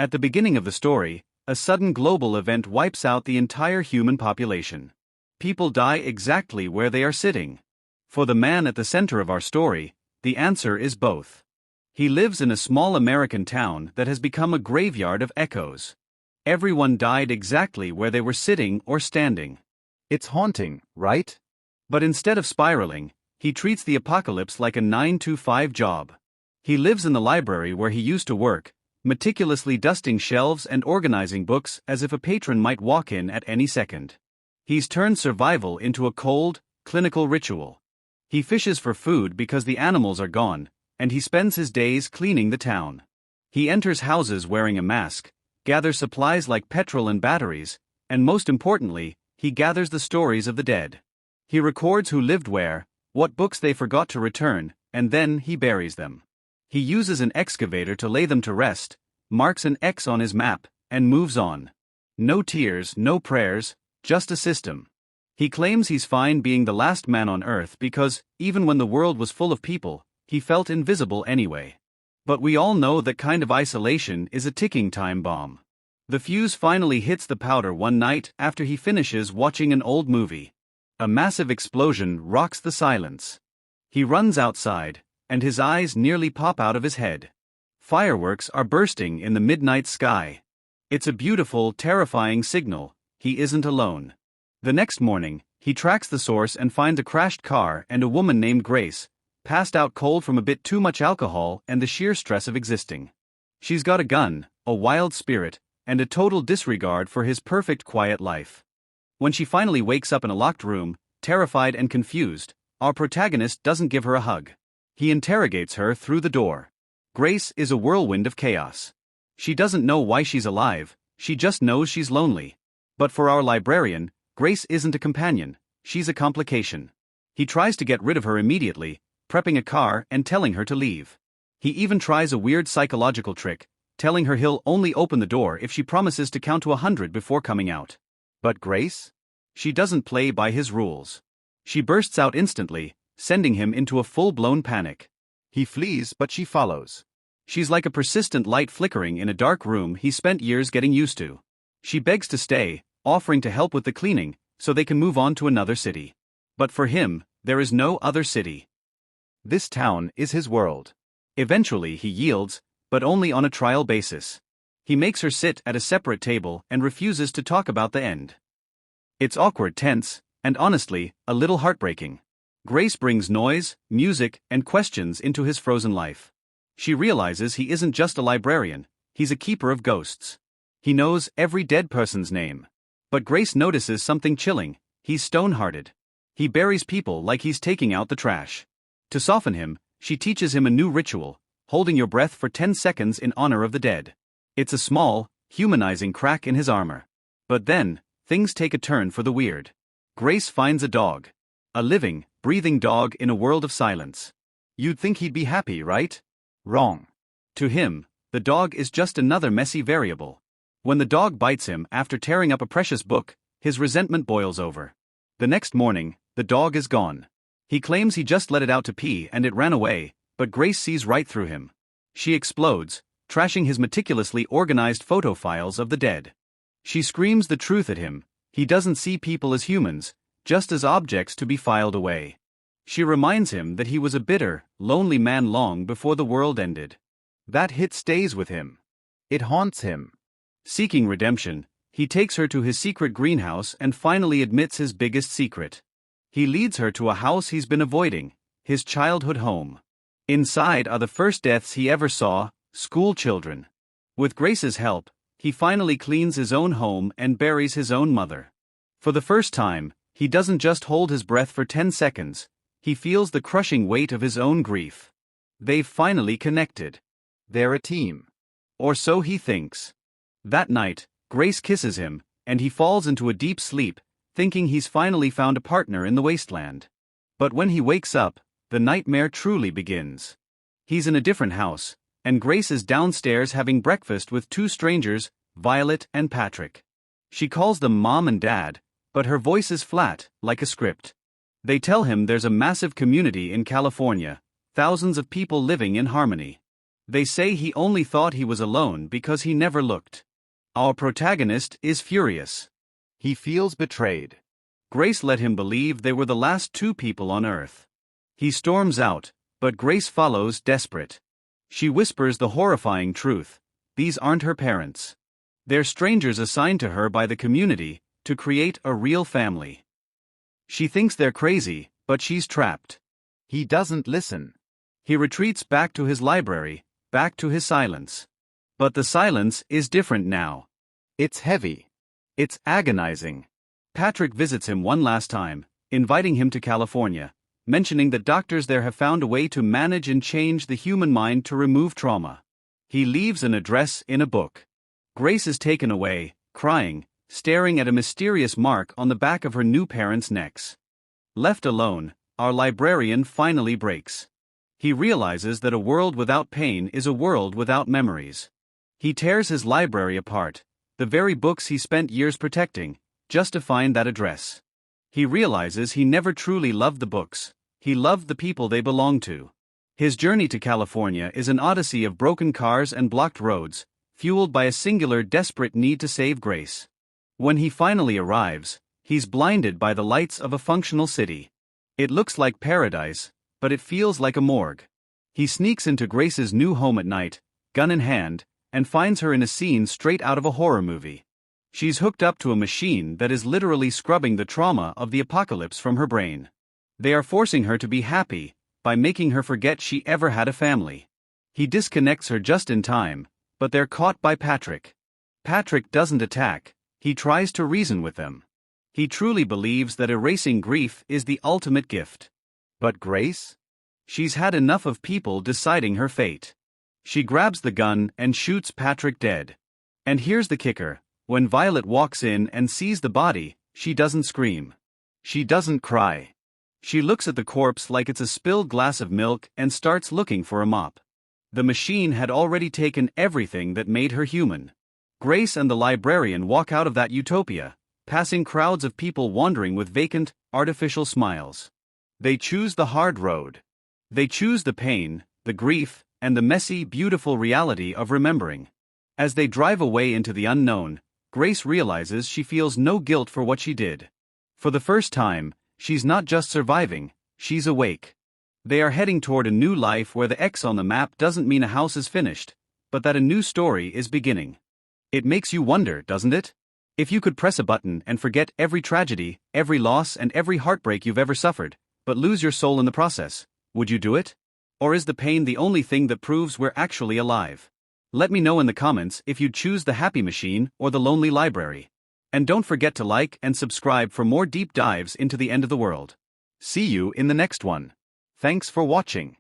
At the beginning of the story, a sudden global event wipes out the entire human population. People die exactly where they are sitting. For the man at the center of our story, the answer is both. He lives in a small American town that has become a graveyard of echoes. Everyone died exactly where they were sitting or standing. It's haunting, right? But instead of spiraling, he treats the apocalypse like a 9-to-5 job. He lives in the library where he used to work, meticulously dusting shelves and organizing books as if a patron might walk in at any second. He's turned survival into a cold, clinical ritual. He fishes for food because the animals are gone, and he spends his days cleaning the town. He enters houses wearing a mask, gathers supplies like petrol and batteries, and most importantly, he gathers the stories of the dead. He records who lived where, what books they forgot to return, and then he buries them. He uses an excavator to lay them to rest, marks an X on his map, and moves on. No tears, no prayers, just a system. He claims he's fine being the last man on Earth because, even when the world was full of people, he felt invisible anyway. But we all know that kind of isolation is a ticking time bomb. The fuse finally hits the powder one night after he finishes watching an old movie. A massive explosion rocks the silence. He runs outside, and his eyes nearly pop out of his head. Fireworks are bursting in the midnight sky. It's a beautiful, terrifying signal. He isn't alone. The next morning, he tracks the source and finds a crashed car and a woman named Grace, passed out cold from a bit too much alcohol and the sheer stress of existing. She's got a gun, a wild spirit, and a total disregard for his perfect quiet life. When she finally wakes up in a locked room, terrified and confused, our protagonist doesn't give her a hug. He interrogates her through the door. Grace is a whirlwind of chaos. She doesn't know why she's alive, she just knows she's lonely. But for our librarian, Grace isn't a companion, she's a complication. He tries to get rid of her immediately, prepping a car and telling her to leave. He even tries a weird psychological trick, telling her he'll only open the door if she promises to count to 100 before coming out. But Grace? She doesn't play by his rules. She bursts out instantly, sending him into a full-blown panic. He flees, but she follows. She's like a persistent light flickering in a dark room he spent years getting used to. She begs to stay, offering to help with the cleaning, so they can move on to another city. But for him, there is no other city. This town is his world. Eventually he yields, but only on a trial basis. He makes her sit at a separate table and refuses to talk about the end. It's awkward, tense, and honestly, a little heartbreaking. Grace brings noise, music, and questions into his frozen life. She realizes he isn't just a librarian, he's a keeper of ghosts. He knows every dead person's name. But Grace notices something chilling: he's stone-hearted. He buries people like he's taking out the trash. To soften him, she teaches him a new ritual: holding your breath for 10 seconds in honor of the dead. It's a small, humanizing crack in his armor. But then, things take a turn for the weird. Grace finds a dog. A living, breathing dog in a world of silence. You'd think he'd be happy, right? Wrong. To him, the dog is just another messy variable. When the dog bites him after tearing up a precious book, his resentment boils over. The next morning, the dog is gone. He claims he just let it out to pee and it ran away, but Grace sees right through him. She explodes, trashing his meticulously organized photo files of the dead. She screams the truth at him: he doesn't see people as humans, just as objects to be filed away. She reminds him that he was a bitter, lonely man long before the world ended. That hit stays with him. It haunts him. Seeking redemption, he takes her to his secret greenhouse and finally admits his biggest secret. He leads her to a house he's been avoiding, his childhood home. Inside are the first deaths he ever saw: school children. With Grace's help, he finally cleans his own home and buries his own mother. For the first time, he doesn't just hold his breath for 10 seconds, he feels the crushing weight of his own grief. They've finally connected. They're a team. Or so he thinks. That night, Grace kisses him, and he falls into a deep sleep, thinking he's finally found a partner in the wasteland. But when he wakes up, the nightmare truly begins. He's in a different house, and Grace is downstairs having breakfast with two strangers, Violet and Patrick. She calls them Mom and Dad, but her voice is flat, like a script. They tell him there's a massive community in California, thousands of people living in harmony. They say he only thought he was alone because he never looked. Our protagonist is furious. He feels betrayed. Grace let him believe they were the last two people on Earth. He storms out, but Grace follows, desperate. She whispers the horrifying truth: these aren't her parents. They're strangers assigned to her by the community to create a real family. She thinks they're crazy, but she's trapped. He doesn't listen. He retreats back to his library, back to his silence. But the silence is different now. It's heavy. It's agonizing. Patrick visits him one last time, inviting him to California, mentioning that doctors there have found a way to manage and change the human mind to remove trauma. He leaves an address in a book. Grace is taken away, crying, staring at a mysterious mark on the back of her new parents' necks. Left alone, our librarian finally breaks. He realizes that a world without pain is a world without memories. He tears his library apart, the very books he spent years protecting, just to find that address. He realizes he never truly loved the books, he loved the people they belonged to. His journey to California is an odyssey of broken cars and blocked roads, fueled by a singular desperate need to save Grace. When he finally arrives, he's blinded by the lights of a functional city. It looks like paradise, but it feels like a morgue. He sneaks into Grace's new home at night, gun in hand, and finds her in a scene straight out of a horror movie. She's hooked up to a machine that is literally scrubbing the trauma of the apocalypse from her brain. They are forcing her to be happy, by making her forget she ever had a family. He disconnects her just in time, but they're caught by Patrick. Patrick doesn't attack, he tries to reason with them. He truly believes that erasing grief is the ultimate gift. But Grace? She's had enough of people deciding her fate. She grabs the gun and shoots Patrick dead. And here's the kicker: when Violet walks in and sees the body, she doesn't scream. She doesn't cry. She looks at the corpse like it's a spilled glass of milk and starts looking for a mop. The machine had already taken everything that made her human. Grace and the librarian walk out of that utopia, passing crowds of people wandering with vacant, artificial smiles. They choose the hard road. They choose the pain, the grief, and the messy, beautiful reality of remembering. As they drive away into the unknown, Grace realizes she feels no guilt for what she did. For the first time, she's not just surviving, she's awake. They are heading toward a new life where the X on the map doesn't mean a house is finished, but that a new story is beginning. It makes you wonder, doesn't it? If you could press a button and forget every tragedy, every loss, and every heartbreak you've ever suffered, but lose your soul in the process, would you do it? Or is the pain the only thing that proves we're actually alive? Let me know in the comments if you'd choose the happy machine or the lonely library. And don't forget to like and subscribe for more deep dives into the end of the world. See you in the next one. Thanks for watching.